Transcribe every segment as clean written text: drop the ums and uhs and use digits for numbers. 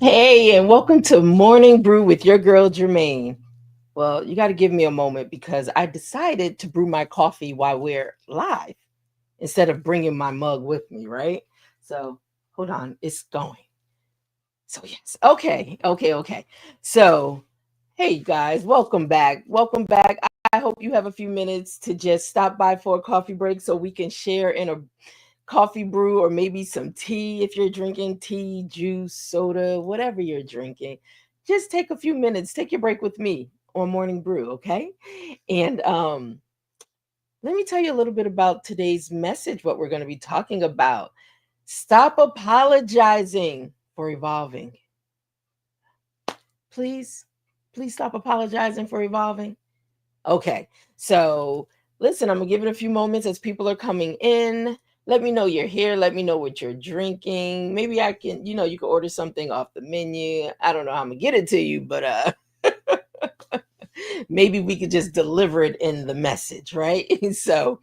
Hey, and welcome to Morning Brew with your girl Germaine. Well, you got to give me a moment because I decided to brew my coffee while we're live instead of bringing my mug with me, right? So hold on, it's going. So, yes, okay. So, hey, you guys, welcome back. Welcome back. I hope you have a few minutes to just stop by for a coffee break so we can share in a coffee brew or maybe some tea if you're drinking tea, juice, soda, whatever you're drinking. Just take a few minutes, take your break with me on Morning Brew, okay? And let me tell you a little bit about today's message, what we're going to be talking about. Stop apologizing for evolving. Please, please stop apologizing for evolving. Okay. So listen, I'm gonna give it a few moments as people are coming in. Let me know you're here. Let me know what you're drinking. Maybe I can, you can order something off the menu. I don't know how I'm gonna get it to you, but maybe we could just deliver it in the message, right? So,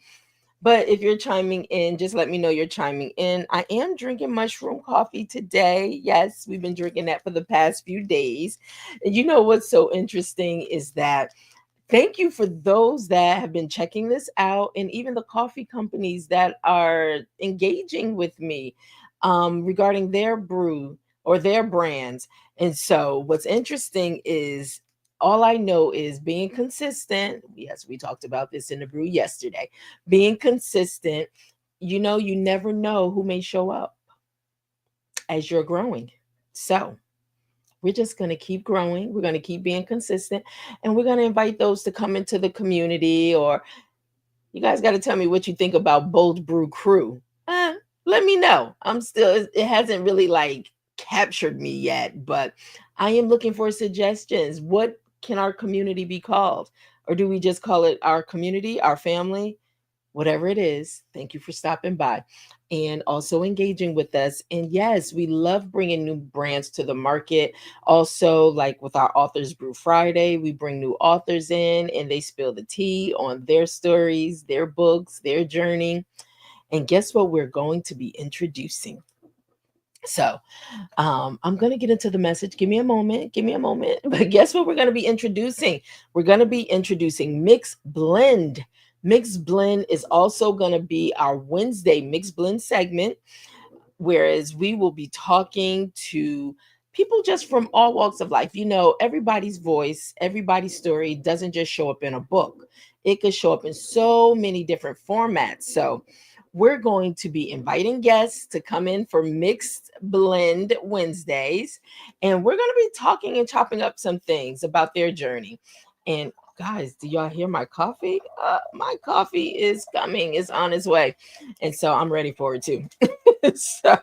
but if you're chiming in, just let me know you're chiming in. I am drinking mushroom coffee today. Yes, we've been drinking that for the past few days. And you know what's so interesting is that thank you for those that have been checking this out, and even the coffee companies that are engaging with me regarding their brew or their brands. And so, what's interesting is all I know is being consistent. Yes, we talked about this in the brew yesterday. Being consistent, you never know who may show up as you're growing. So, we're just going to keep growing. We're going to keep being consistent. And we're going to invite those to come into the community. Or you guys got to tell me what you think about Bold Brew Crew. Let me know. I'm still, it hasn't really like captured me yet, but I am looking for suggestions. What can our community be called? Or do we just call it our community, our family? Whatever it is, thank you for stopping by and also engaging with us. And yes, we love bringing new brands to the market. Also, like with our Authors Brew Friday, we bring new authors in and they spill the tea on their stories, their books, their journey. And guess what we're going to be introducing? So, I'm going to get into the message. Give me a moment. Give me a moment. But guess what we're going to be introducing? We're going to be introducing Mixed Blend. Mixed Blend is also going to be our Wednesday Mixed Blend segment, whereas we will be talking to people just from all walks of life. Everybody's voice, everybody's story doesn't just show up in a book, it could show up in so many different formats. So, we're going to be inviting guests to come in for Mixed Blend Wednesdays, and we're going to be talking and chopping up some things about their journey. And guys, do y'all hear my coffee? My coffee is coming, it's on its way. And so I'm ready for it too. So,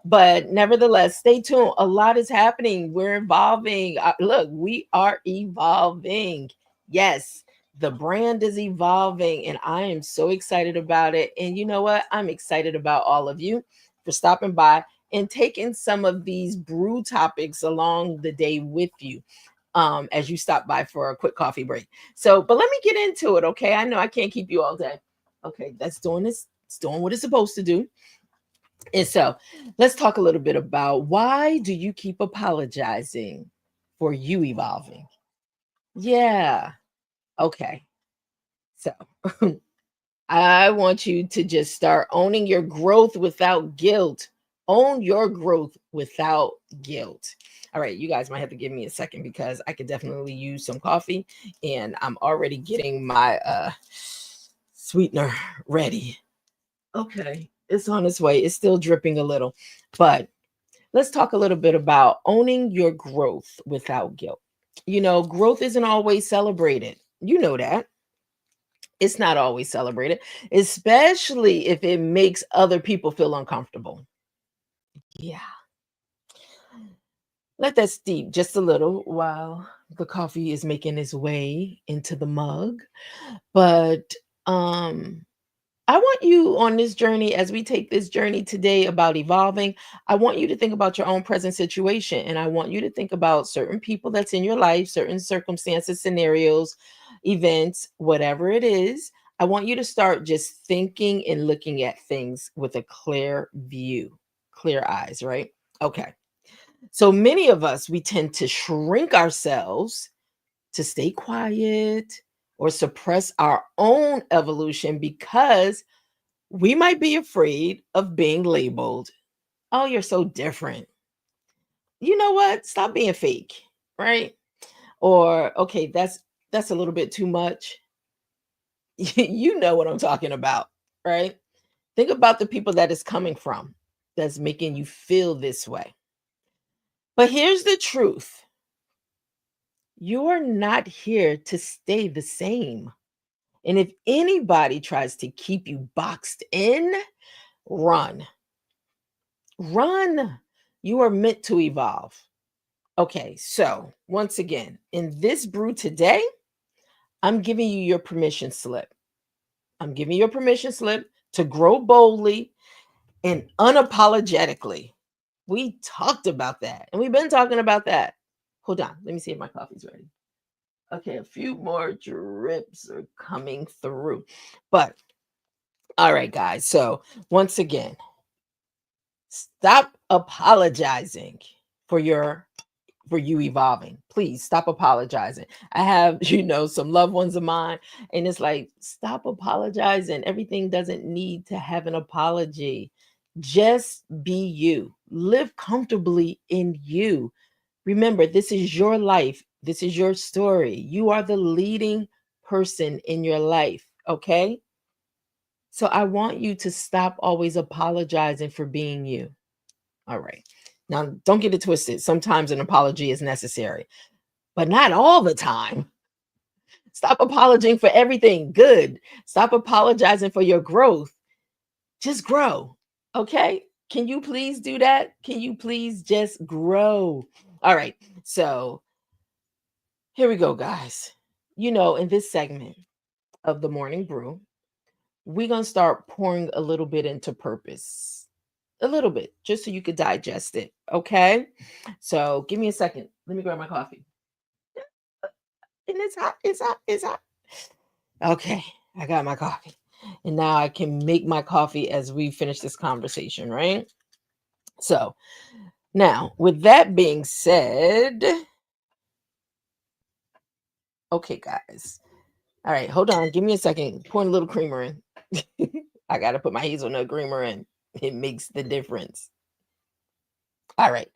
but nevertheless, stay tuned. A lot is happening. We're evolving. Look, we are evolving. Yes, the brand is evolving, and I am so excited about it. And you know what? I'm excited about all of you for stopping by and taking some of these brew topics along the day with you as you stop by for a quick coffee break. So, but let me get into it, okay? I know I can't keep you all day. Okay, that's doing this. It's doing what it's supposed to do. And so let's talk a little bit about why do you keep apologizing for you evolving? Yeah. Okay. So I want you to just start owning your growth without guilt. Own your growth without guilt. All right, you guys might have to give me a second because I could definitely use some coffee and I'm already getting my sweetener ready. Okay, it's on its way. It's still dripping a little, but let's talk a little bit about owning your growth without guilt. Growth isn't always celebrated. You know that. It's not always celebrated, especially if it makes other people feel uncomfortable. Yeah. Let that steep just a little while the coffee is making its way into the mug. But um I want you on this journey as we take this journey today about evolving. I want you to think about your own present situation and I want you to think about certain people that's in your life, certain circumstances, scenarios, events, whatever it is. I want you to start just thinking and looking at things with a clear view, clear eyes, right? Okay. So many of us, we tend to shrink ourselves to stay quiet or suppress our own evolution because we might be afraid of being labeled. Oh, you're so different. You know what? Stop being fake, right? Or okay, that's a little bit too much. You know what I'm talking about, right? Think about the people that is coming from that's making you feel this way. But here's the truth. You're not here to stay the same. And if anybody tries to keep you boxed in, run. Run. You are meant to evolve. Okay, so once again, in this brew today, I'm giving you your permission slip. I'm giving you a permission slip to grow boldly and unapologetically. We talked about that, and we've been talking about that. Hold on, let me see if my coffee's ready. Okay, a few more drips are coming through. But all right, guys. So once again, stop apologizing for you evolving. Please stop apologizing. I have, some loved ones of mine, and it's like, stop apologizing. Everything doesn't need to have an apology. Just be you. Live comfortably in you. Remember, this is your life. This is your story. You are the leading person in your life. Okay. So I want you to stop always apologizing for being you. All right. Now, don't get it twisted. Sometimes an apology is necessary, but not all the time. Stop apologizing for everything good. Stop apologizing for your growth. Just grow. Okay. Can you please do that? Can you please just grow? All right. So here we go, guys. In this segment of the morning brew, we're going to start pouring a little bit into purpose. A little bit, just so you could digest it. Okay. So give me a second. Let me grab my coffee. And it's hot. It's hot. It's hot. Okay. I got my coffee. And now I can make my coffee as we finish this conversation, right? So now, with that being said, okay, guys. All right, hold on. Give me a second. Pour a little creamer in. I got to put my hazelnut creamer in. It makes the difference. All right,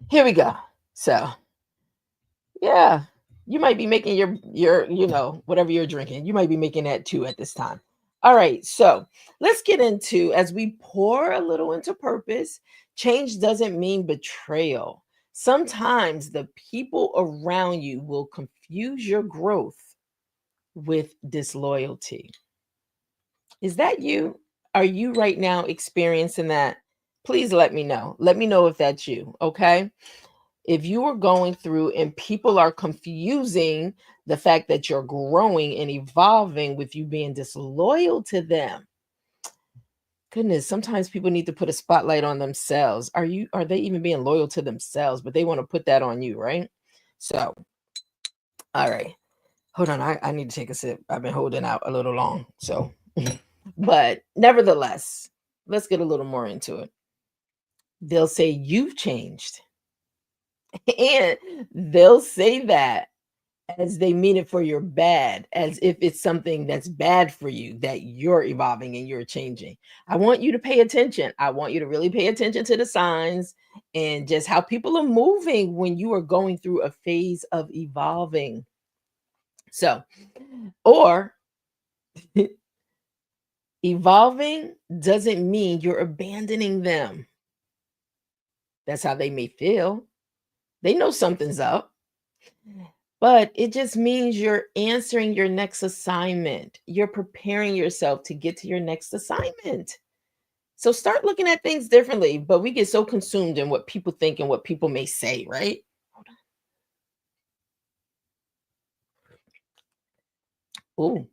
here we go. So, yeah, you might be making your whatever you're drinking. You might be making that too at this time. All right, so let's get into as we pour a little into purpose. Change doesn't mean betrayal. Sometimes the people around you will confuse your growth with disloyalty. Is that you? Are you right now experiencing that? Please let me know. Let me know if that's you. Okay. If you are going through and people are confusing the fact that you're growing and evolving with you being disloyal to them, goodness, sometimes people need to put a spotlight on themselves. Are they even being loyal to themselves? But they want to put that on you, right? So, all right. Hold on. I need to take a sip. I've been holding out a little long. So, but nevertheless, let's get a little more into it. They'll say you've changed. And they'll say that as they mean it for your bad, as if it's something that's bad for you, that you're evolving and you're changing. I want you to pay attention. I want you to really pay attention to the signs and just how people are moving when you are going through a phase of evolving. So, or evolving doesn't mean you're abandoning them. That's how they may feel. They know something's up. But it just means you're answering your next assignment. You're preparing yourself to get to your next assignment. So start looking at things differently. But we get so consumed in what people think and what people may say, right? Hold on. Oh,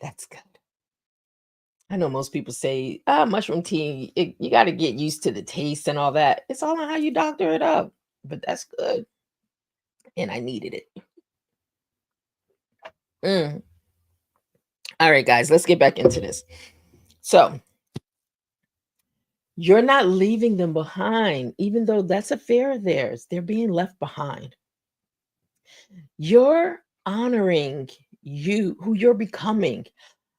that's good. I know most people say, mushroom tea, you got to get used to the taste and all that. It's all on how you doctor it up. But that's good. And I needed it. Mm. All right, guys, let's get back into this. So, You're not leaving them behind, even though that's a fear of theirs. They're being left behind. You're honoring you, who you're becoming.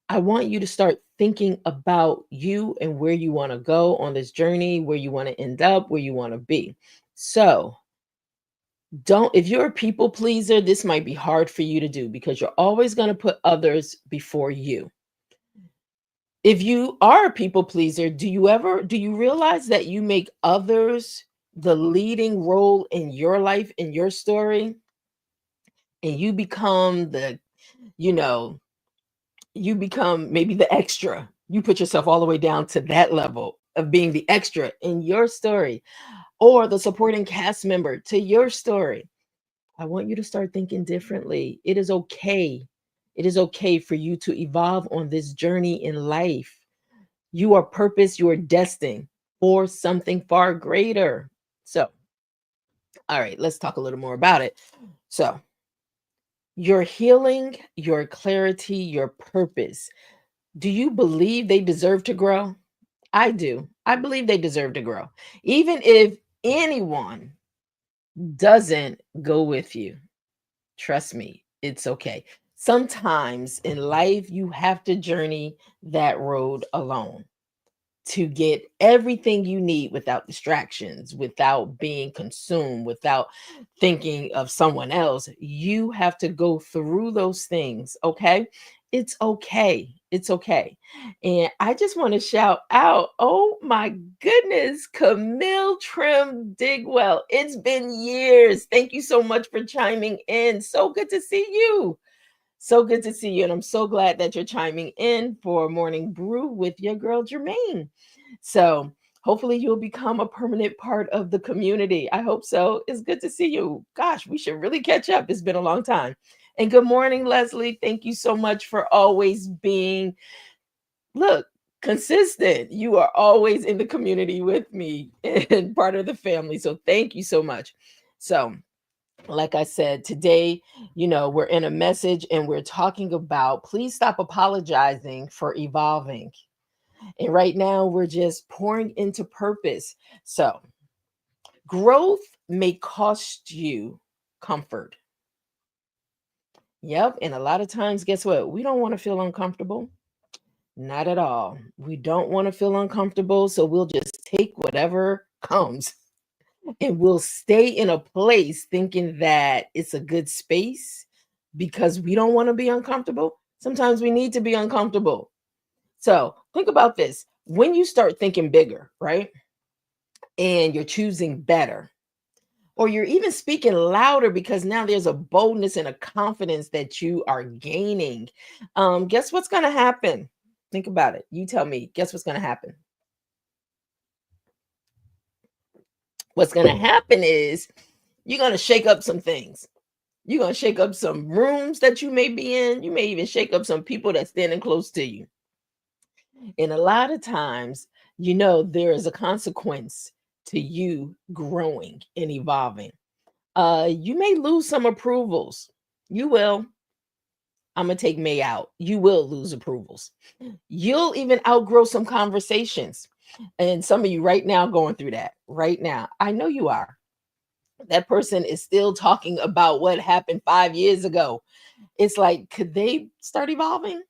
I want you to start thinking about you and where you want to go on this journey, where you want to end up, where you want to be. So, don't, if you're a people pleaser, this might be hard for you to do because you're always going to put others before you. If you are a people pleaser, do you realize that you make others the leading role in your life, in your story, and you become the, you know, you become maybe the extra. You put yourself all the way down to that level of being the extra in your story or the supporting cast member to your story. I want you to start thinking differently. It is okay. It is okay for you to evolve on this journey in life. You are purpose, you are destined for something far greater. So, all right, let's talk a little more about it. So, your healing, your clarity, your purpose. Do you believe they deserve to grow? I do. I believe they deserve to grow. Even if anyone doesn't go with you, trust me, it's okay. Sometimes in life, you have to journey that road alone to get everything you need without distractions, without being consumed, without thinking of someone else. You have to go through those things, okay? It's okay. It's okay. And I just want to shout out, oh my goodness, Camille Trim Digwell. It's been years. Thank you so much for chiming in. So good to see you. So good to see you. And I'm so glad that you're chiming in for Morning Brew with your girl, Germaine. So hopefully you'll become a permanent part of the community. I hope so. It's good to see you. Gosh, we should really catch up. It's been a long time. And good morning, Leslie. Thank you so much for always being, look, consistent. You are always in the community with me and part of the family. So thank you so much. So, like I said, today, we're in a message and we're talking about please stop apologizing for evolving. And right now, we're just pouring into purpose. So, growth may cost you comfort. Yep. And a lot of times, guess what? We don't want to feel uncomfortable. Not at all. We don't want to feel uncomfortable. So, we'll just take whatever comes and we'll stay in a place thinking that it's a good space because we don't want to be uncomfortable. Sometimes we need to be uncomfortable. So think about this. When you start thinking bigger, right? And you're choosing better, or you're even speaking louder because now there's a boldness and a confidence that you are gaining. Guess what's going to happen? Think about it. You tell me, guess what's going to happen? What's going to happen is you're going to shake up some things. You're going to shake up some rooms that you may be in. You may even shake up some people that's standing close to you. And a lot of times, there is a consequence to you growing and evolving. You may lose some approvals. You will. I'm going to take May out. You will lose approvals. You'll even outgrow some conversations. And some of you right now going through that right now. I know you are. That person is still talking about what happened 5 years ago. It's like, could they start evolving?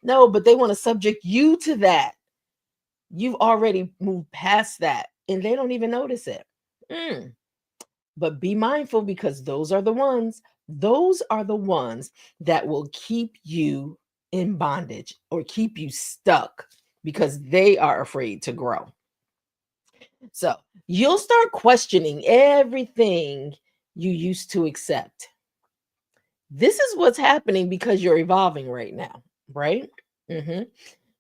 No, but they want to subject you to that. You've already moved past that and they don't even notice it. Mm. But be mindful because those are the ones that will keep you in bondage or keep you stuck because they are afraid to grow. So you'll start questioning everything you used to accept. This is what's happening because you're evolving right now, right? hmm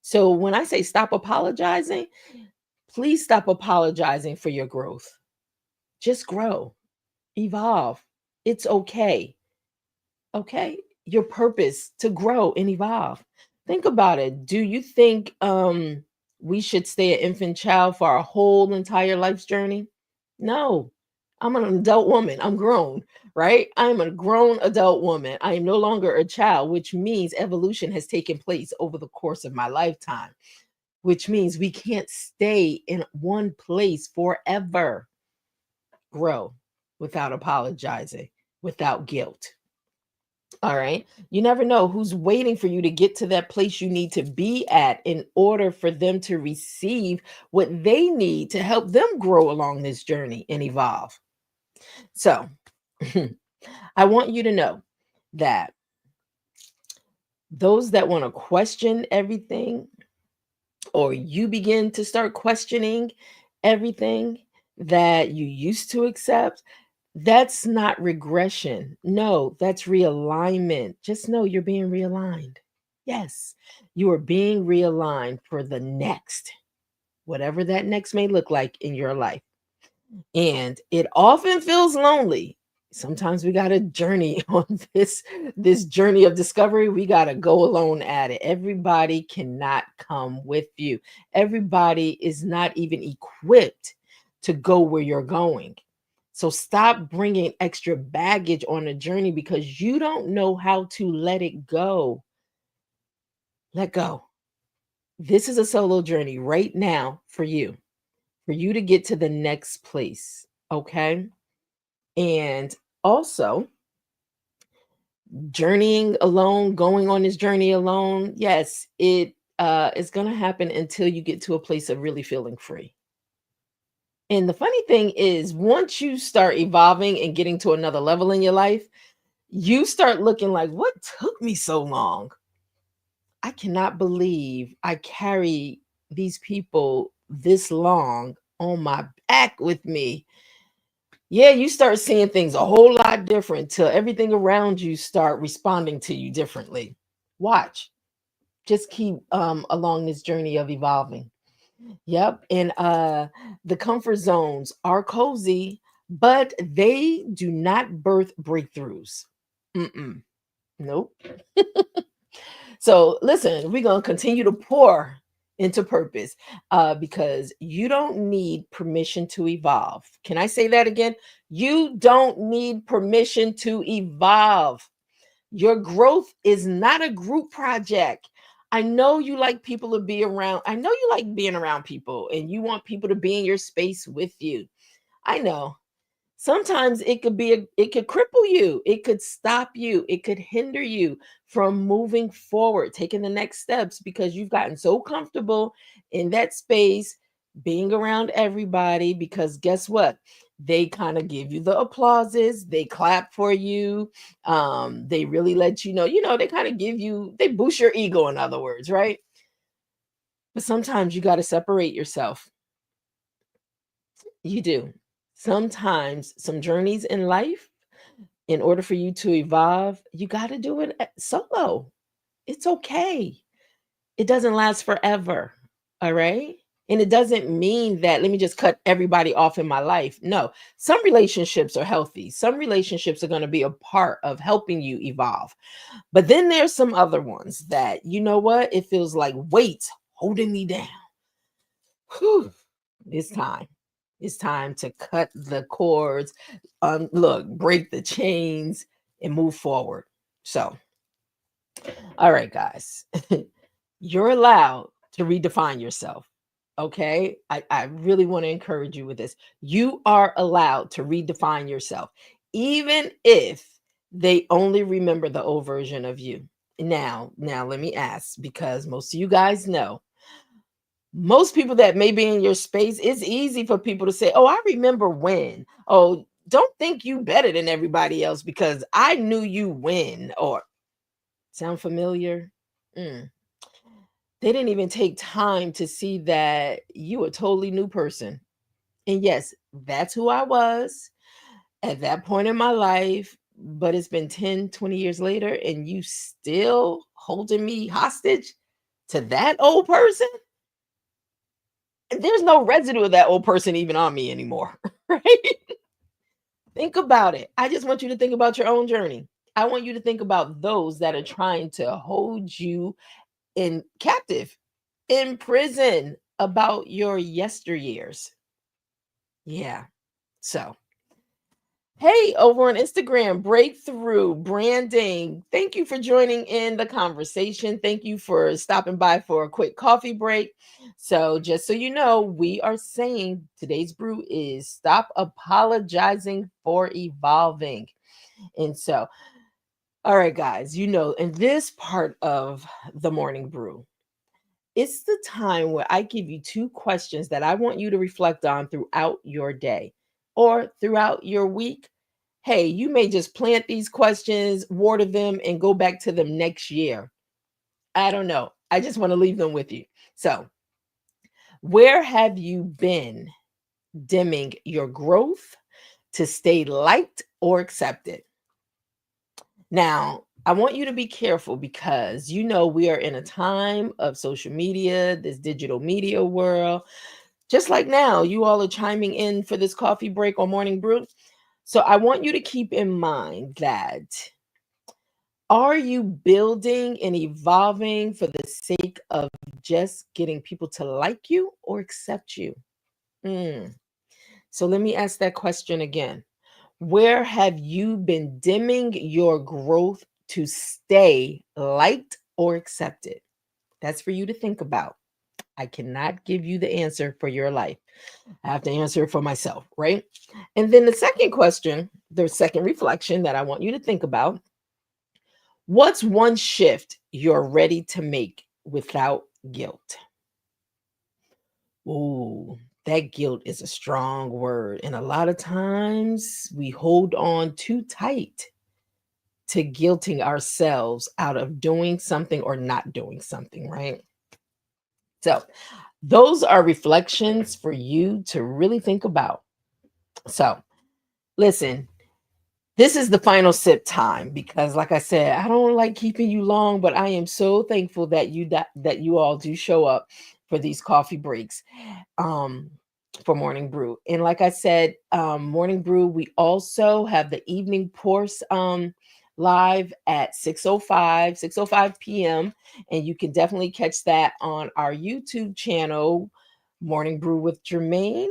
So when I say stop apologizing, please stop apologizing for your growth. Just grow, evolve. It's okay. Okay? Your purpose to grow and evolve. Think about it. Do you think we should stay an infant child for our whole entire life's journey? No. I'm an adult woman. I'm grown, right? I'm a grown adult woman. I am no longer a child, which means evolution has taken place over the course of my lifetime, which means we can't stay in one place forever. Grow without apologizing, without guilt. All right. You never know who's waiting for you to get to that place you need to be at in order for them to receive what they need to help them grow along this journey and evolve. So, I want you to know that those that want to question everything, or you begin to start questioning everything that you used to accept, that's not regression. No, that's realignment. Just know you're being realigned. Yes, you are being realigned for the next, whatever that next may look like in your life. And it often feels lonely. Sometimes we got to journey on this journey of discovery. We got to go alone at it. Everybody cannot come with you. Everybody is not even equipped to go where you're going. So stop bringing extra baggage on a journey because you don't know how to let it go. Let go. This is a solo journey right now for you to get to the next place. Okay. And also, journeying alone, going on this journey alone, yes, it is going to happen until you get to a place of really feeling free. And the funny thing is, once you start evolving and getting to another level in your life, you start looking like, what took me so long? I cannot believe I carry these people this long on my back with me. Yeah, you start seeing things a whole lot different till everything around you start responding to you differently. Watch. Just keep along this journey of evolving. Yep. And the comfort zones are cozy, but they do not birth breakthroughs. Mm-mm. Nope. So listen, we're gonna continue to pour into purpose because you don't need permission to evolve. Can I say that again? You don't need permission to evolve. Your growth is not a group project. I know you like people to be around. I know you like being around people and you want people to be in your space with you. I know. Sometimes it could cripple you. It could stop you. It could hinder you from moving forward, taking the next steps because you've gotten so comfortable in that space, being around everybody because guess what? They kind of give you the applauses, they clap for you, they really let you know, they kind of give you, they boost your ego, in other words, right? But sometimes you got to separate yourself. You do. Sometimes some journeys in life, in order for you to evolve, you got to do it solo. It's okay. It doesn't last forever. All right. And it doesn't mean that let me just cut everybody off in my life. No, some relationships are healthy. Some relationships are going to be a part of helping you evolve. But then there's some other ones that, you know what? It feels like weights holding me down. Whew, it's time. It's time to cut the cords, look, break the chains and move forward. So, all right, guys, you're allowed to redefine yourself. Okay. I really want to encourage you with this. You are allowed to redefine yourself, even if they only remember the old version of you. Now, let me ask because most of you guys know most people that may be in your space, it's easy for people to say, "Oh, I remember when." Oh, don't think you better than everybody else because I knew you when. Or sound familiar? Mm. They didn't even take time to see that you a totally new person. And yes, that's who I was at that point in my life. But it's been 10, 20 years later, and you still holding me hostage to that old person? There's no residue of that old person even on me anymore, right? Think about it. I just want you to think about your own journey. I want you to think about those that are trying to hold you in captive, in prison about your yesteryears. Yeah. So Hey, over on Instagram, Breakthrough Branding. Thank you for joining in the conversation. Thank you for stopping by for a quick coffee break. So, just so you know, we are saying today's brew is stop apologizing for evolving. And so, all right, guys, in this part of the morning brew, it's the time where I give you two questions that I want you to reflect on throughout your day or throughout your week. Hey, you may just plant these questions, water them, and go back to them next year. I don't know. I just want to leave them with you. So, where have you been dimming your growth to stay liked or accepted? Now, I want you to be careful because we are in a time of social media, this digital media world. Just like now, you all are chiming in for this coffee break or morning brew. So I want you to keep in mind that are you building and evolving for the sake of just getting people to like you or accept you? Mm. So let me ask that question again. Where have you been dimming your growth to stay liked or accepted? That's for you to think about. I cannot give you the answer for your life. I have to answer it for myself, right? And then the second question, the second reflection that I want you to think about, what's one shift you're ready to make without guilt? Ooh, that guilt is a strong word. And a lot of times we hold on too tight to guilting ourselves out of doing something or not doing something, right? So, those are reflections for you to really think about. So, listen, this is the final sip time because like I said, I don't like keeping you long, but I am so thankful that you all do show up for these coffee breaks. Um for morning brew. And like I said, morning brew, we also have the evening course live at 6:05 p.m. and you can definitely catch that on our YouTube channel, Morning Brew with Germaine,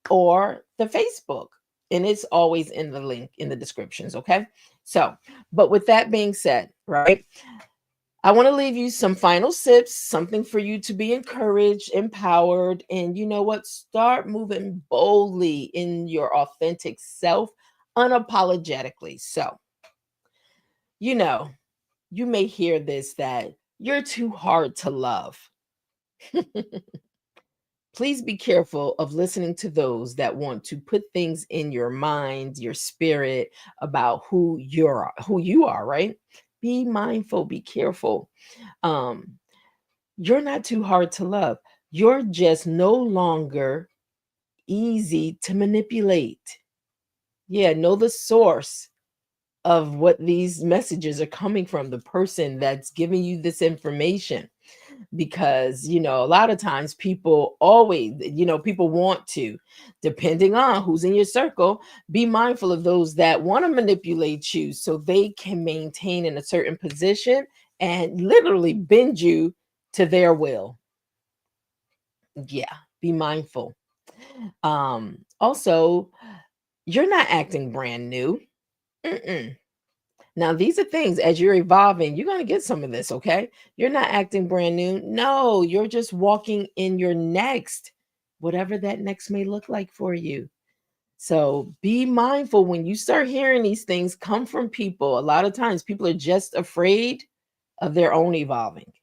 or the Facebook. And it's always in the link in the descriptions. Okay. So, but with that being said, right, I want to leave you some final sips, something for you to be encouraged, empowered, and you know what? Start moving boldly in your authentic self, unapologetically. So, you know, you may hear this that you're too hard to love. Please be careful of listening to those that want to put things in your mind, your spirit about who you are, right? Be mindful, be careful. Um, you're not too hard to love. You're just no longer easy to manipulate. Yeah, know the source of what these messages are coming from, the person that's giving you this information, because a lot of times people always people want to, depending on who's in your circle, be mindful of those that want to manipulate you so they can maintain in a certain position and literally bend you to their will. Yeah, be mindful. Also, you're not acting brand new. Mm-mm. Now, these are things as you're evolving, you're going to get some of this, okay? You're not acting brand new. No, you're just walking in your next, whatever that next may look like for you. So be mindful when you start hearing these things come from people. A lot of times people are just afraid of their own evolving,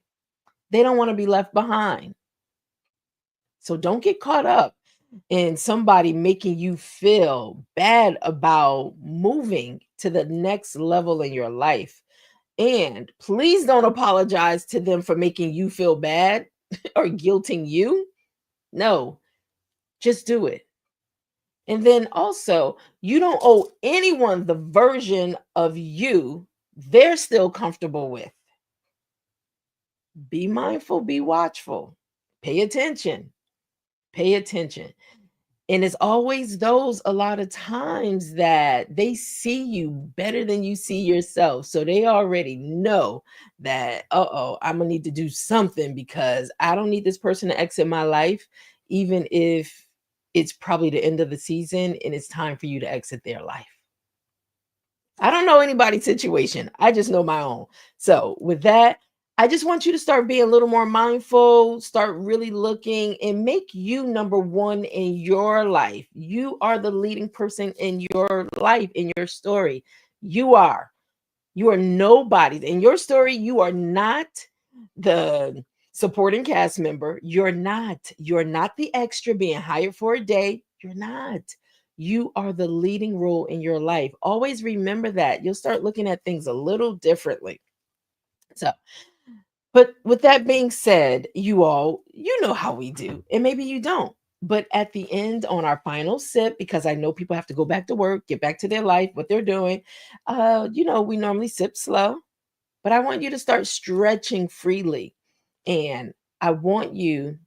they don't want to be left behind. So don't get caught up in somebody making you feel bad about moving to the next level in your life. And please don't apologize to them for making you feel bad or guilting you. No, just do it. And then also, you don't owe anyone the version of you they're still comfortable with. Be mindful, be watchful, pay attention, pay attention. And it's always those a lot of times that they see you better than you see yourself. So they already know that, uh-oh, I'm gonna need to do something because I don't need this person to exit my life, even if it's probably the end of the season and it's time for you to exit their life. I don't know anybody's situation. I just know my own. So, with that, I just want you to start being a little more mindful, start really looking and make you number one in your life. You are the leading person in your life, in your story. You are. You are nobody. In your story, you are not the supporting cast member. You're not. You're not the extra being hired for a day. You're not. You are the leading role in your life. Always remember that. You'll start looking at things a little differently. So, but with that being said, you all, you know how we do, and maybe you don't. But at the end, on our final sip, because I know people have to go back to work, get back to their life, what they're doing, we normally sip slow, but I want you to start stretching freely. And I want you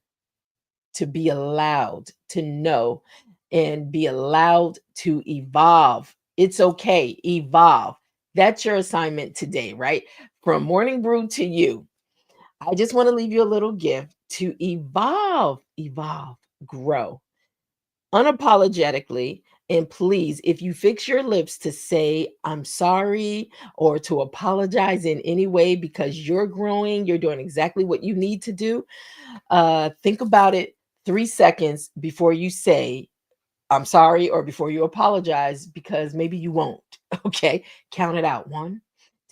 to be allowed to know and be allowed to evolve. It's okay, evolve. That's your assignment today, right? From Morning Brew to you. I just want to leave you a little gift to evolve, grow unapologetically. And please, if you fix your lips to say, I'm sorry, or to apologize in any way because you're growing, you're doing exactly what you need to do, think about it 3 seconds before you say, I'm sorry, or before you apologize, because maybe you won't. Okay. Count it out. 1,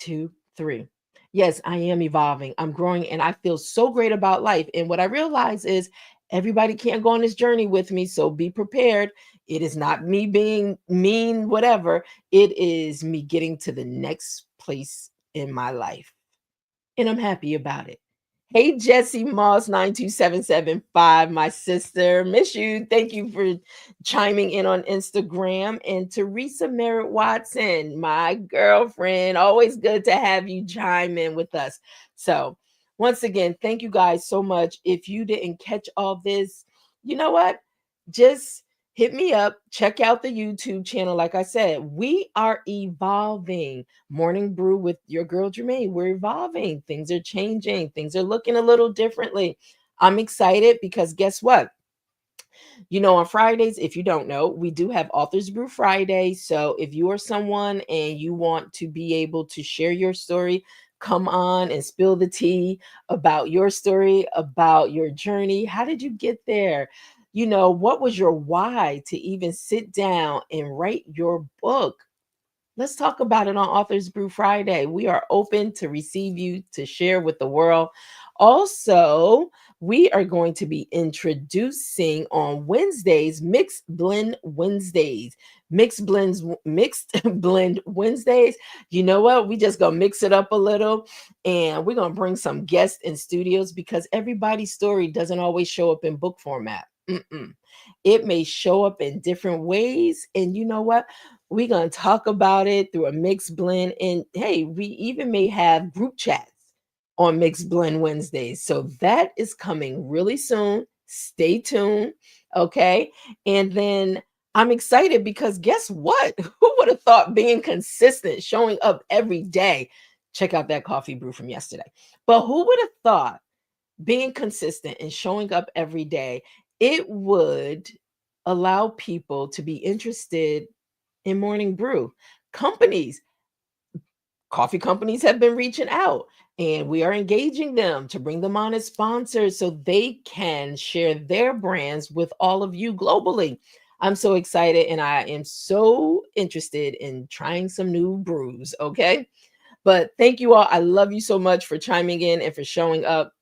2, 3. Yes, I am evolving. I'm growing and I feel so great about life. And what I realize is everybody can't go on this journey with me. So be prepared. It is not me being mean, whatever. It is me getting to the next place in my life. And I'm happy about it. Hey, Jesse Moss 92775, my sister. Miss you. Thank you for chiming in on Instagram. And Teresa Merritt Watson, my girlfriend. Always good to have you chime in with us. So, once again, thank you guys so much. If you didn't catch all this, you know what? Just hit me up. Check out the YouTube channel. Like I said, we are evolving. Morning Brew with your girl Germaine. We're evolving. Things are changing. Things are looking a little differently. I'm excited because guess what? On Fridays, if you don't know, we do have Authors Brew Friday. So if you are someone and you want to be able to share your story, come on and spill the tea about your story, about your journey. How did you get there? What was your why to even sit down and write your book? Let's talk about it on Authors Brew Friday. We are open to receive you to share with the world. Also, we are going to be introducing on Wednesdays Mixed Blend Wednesdays. Mixed Blend Wednesdays. You know what? We just gonna mix it up a little, and we're gonna bring some guests in studios because everybody's story doesn't always show up in book format. It may show up in different ways, and you know what? We're going to talk about it through a mixed blend. And hey, we even may have group chats on Mixed Blend Wednesdays. So that is coming really soon. Stay tuned. Okay. And then I'm excited because guess what? Who would have thought being consistent, showing up every day? Check out that coffee brew from yesterday. But who would have thought being consistent and showing up every day, it would allow people to be interested in Morning Brew? Companies, coffee companies have been reaching out and we are engaging them to bring them on as sponsors so they can share their brands with all of you globally. I'm so excited and I am so interested in trying some new brews. Okay. But thank you all. I love you so much for chiming in and for showing up.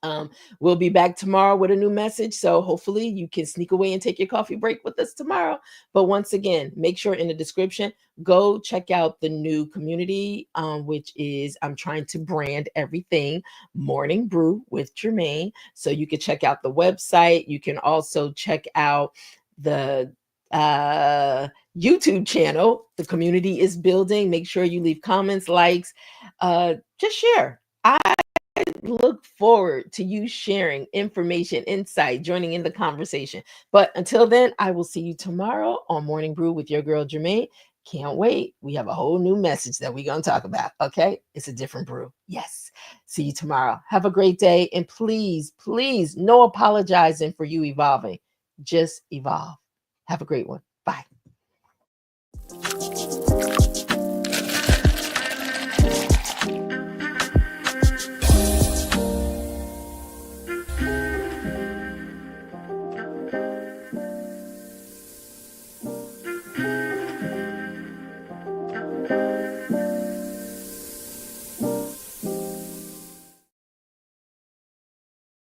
Um, we'll be back tomorrow with a new message. So hopefully you can sneak away and take your coffee break with us tomorrow. But once again, make sure in the description, go check out the new community, which is I'm trying to brand everything Morning Brew with Germaine. So you can check out the website. You can also check out the YouTube channel. The community is building. Make sure you leave comments, likes, just share. I look forward to you sharing information, insight, joining in the conversation. But until then, I will see you tomorrow on Morning Brew with your girl Germaine. Can't wait. We have a whole new message that we're going to talk about. Okay. It's a different brew. Yes. See you tomorrow. Have a great day. And please, please, no apologizing for you evolving. Just evolve. Have a great one.